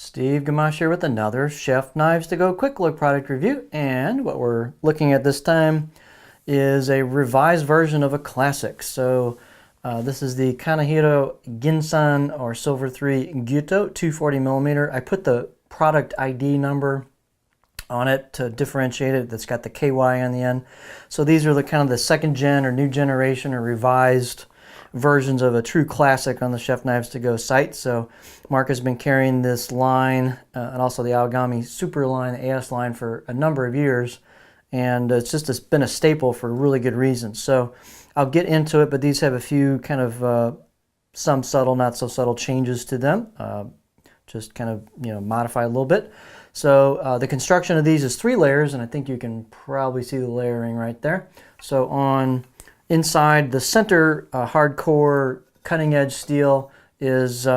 Steve Gamache here with another Chef Knives to Go quick look product review, and what we're looking at this time is a revised version of a classic. So this is the Kanehiro Ginsan or Silver 3 Gyuto 240mm. I put the product ID number on it to differentiate it. That's got the KY on the end. So these are the kind of the second gen or new generation or revised versions of a true classic on the Chef Knives to Go site. So Mark has been carrying this line and also the Aogami Super line, the AS line, for a number of years, and it's been a staple for really good reasons. So I'll get into it, but these have a few kind of some subtle, not so subtle changes to them, just kind of modify a little bit. So the construction of these is 3 layers, and I think you can probably see the layering right there. So on inside the center hardcore cutting edge steel is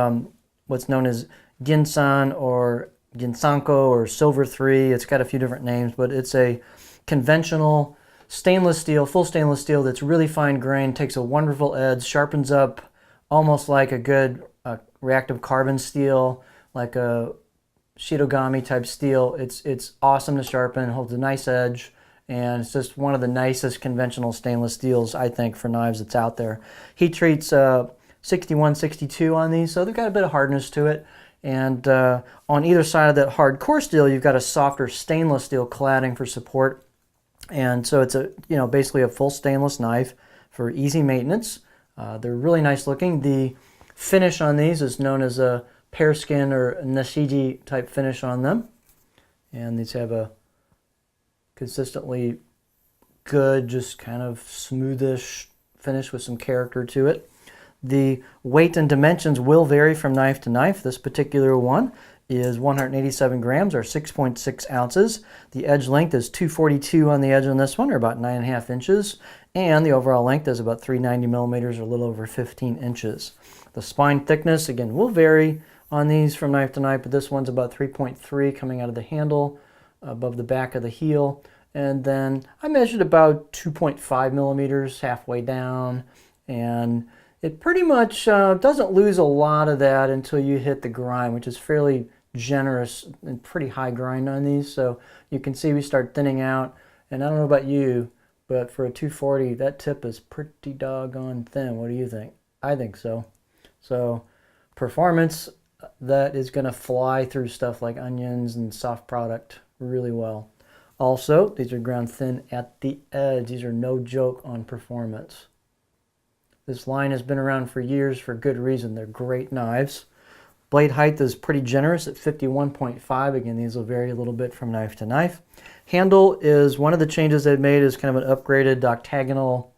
what's known as Ginsan or Ginsanko or Silver 3. It's got a few different names, but it's a conventional stainless steel, full stainless steel that's really fine grained, takes a wonderful edge, sharpens up almost like a good reactive carbon steel, like a Shitogami type steel. It's awesome to sharpen, holds a nice edge, and it's just one of the nicest conventional stainless steels, I think, for knives that's out there. Heat treats 61, 62 on these, so they've got a bit of hardness to it. And on either side of that hardcore steel, you've got a softer stainless steel cladding for support. And so it's basically a full stainless knife for easy maintenance. They're really nice looking. The finish on these is known as a pear skin or nashiji type finish on them. And these have a consistently good, just kind of smoothish finish with some character to it. The weight and dimensions will vary from knife to knife. This particular one is 187 grams or 6.6 ounces. The edge length is 242 on the edge on this one, or about 9.5 inches. And the overall length is about 390 millimeters or a little over 15 inches. The spine thickness, again, will vary on these from knife to knife, but this one's about 3.3 coming out of the handle above the back of the heel. And then I measured about 2.5 millimeters halfway down, and it pretty much doesn't lose a lot of that until you hit the grind, which is fairly generous and pretty high grind on these. So you can see we start thinning out, and I don't know about you, but for a 240, that tip is pretty doggone thin. What do you think? I think so. So performance that is going to fly through stuff like onions and soft product really well. Also, these are ground thin at the edge. These are no joke on performance. This line has been around for years for good reason. They're great knives. Blade height is pretty generous at 51.5. Again, these will vary a little bit from knife to knife. Handle is one of the changes they've made, is kind of an upgraded octagonal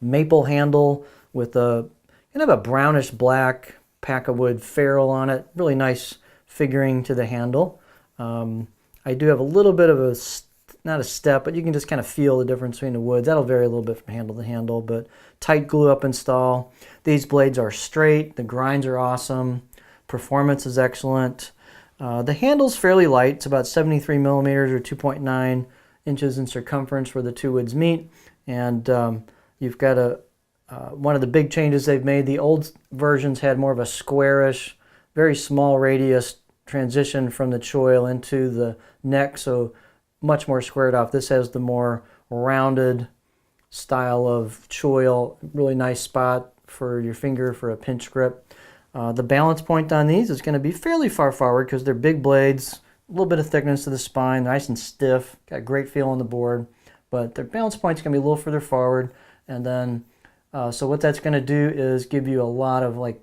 maple handle with a kind of a brownish black pack of wood ferrule on it. Really nice figuring to the handle. I do have a little bit of a, not a step, but you can just kind of feel the difference between the woods. That'll vary a little bit from handle to handle, but tight glue up install. These blades are straight. The grinds are awesome. Performance is excellent. The handle's fairly light. It's about 73 millimeters or 2.9 inches in circumference where the two woods meet. And you've got one of the big changes they've made. The old versions had more of a squarish, very small radius transition from the choil into the neck, so much more squared off. This has the more rounded style of choil. Really nice spot for your finger for a pinch grip. The balance point on these is going to be fairly far forward because they're big blades, a little bit of thickness to the spine, nice and stiff, got great feel on the board, but their balance point's going to be a little further forward. And then so what that's going to do is give you a lot of, like,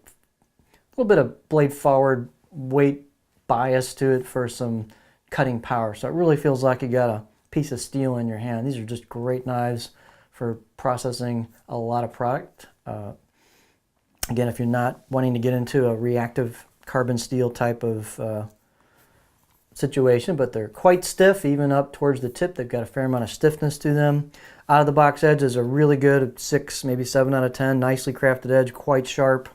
a little bit of blade forward weight bias to it for some cutting power. So it really feels like you got a piece of steel in your hand. These are just great knives for processing a lot of product. Again, if you're not wanting to get into a reactive carbon steel type of situation, but they're quite stiff, even up towards the tip. They've got a fair amount of stiffness to them. Out of the box edge is a really good 6, maybe 7 out of 10. Nicely crafted edge, quite sharp.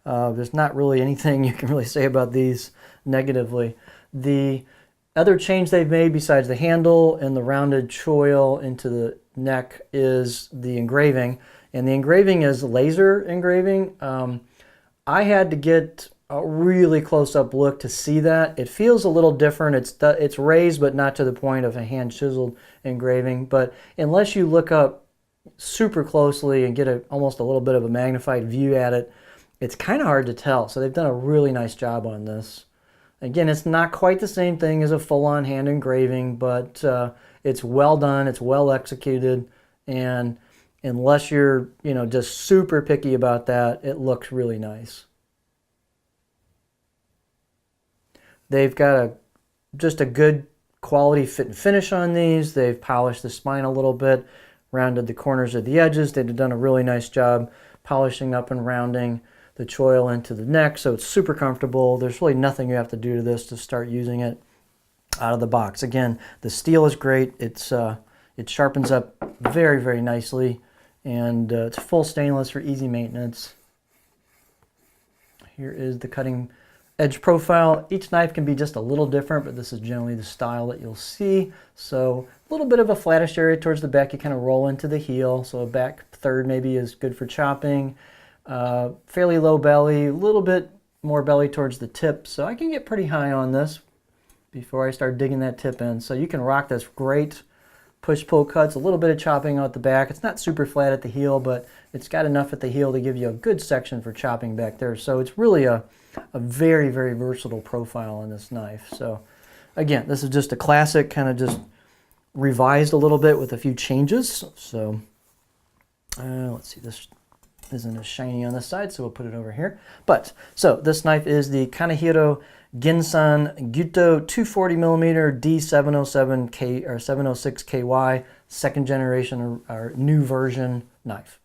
There's not really anything you can really say about these negatively. The other change they've made besides the handle and the rounded choil into the neck is the engraving. And the engraving is laser engraving. I had to get a really close-up look to see that. It feels a little different. It's raised, but not to the point of a hand-chiseled engraving. But unless you look up super closely and get almost a little bit of a magnified view at it, it's kind of hard to tell. So they've done a really nice job on this. Again, it's not quite the same thing as a full-on hand engraving, but it's well done, it's well executed, and unless you're, just super picky about that, it looks really nice. They've got just a good quality fit and finish on these. They've polished the spine a little bit, rounded the corners of the edges. They've done a really nice job polishing up and rounding the choil into the neck, so it's super comfortable. There's really nothing you have to do to this to start using it out of the box. Again, the steel is great. It sharpens up very, very nicely, and it's full stainless for easy maintenance. Here is the cutting edge profile. Each knife can be just a little different, but this is generally the style that you'll see. So a little bit of a flattish area towards the back. You kind of roll into the heel, so a back third maybe is good for chopping. Fairly low belly, a little bit more belly towards the tip, so I can get pretty high on this before I start digging that tip in. So you can rock this great push-pull cuts, a little bit of chopping out the back. It's not super flat at the heel, but it's got enough at the heel to give you a good section for chopping back there. So it's really a very, very versatile profile on this knife. So again, this is just a classic, kind of just revised a little bit with a few changes. So let's see, this isn't as shiny on this side, so we'll put it over here. So this knife is the Kanehiro Ginsan Gyuto 240mm D-706KY, second generation or new version knife.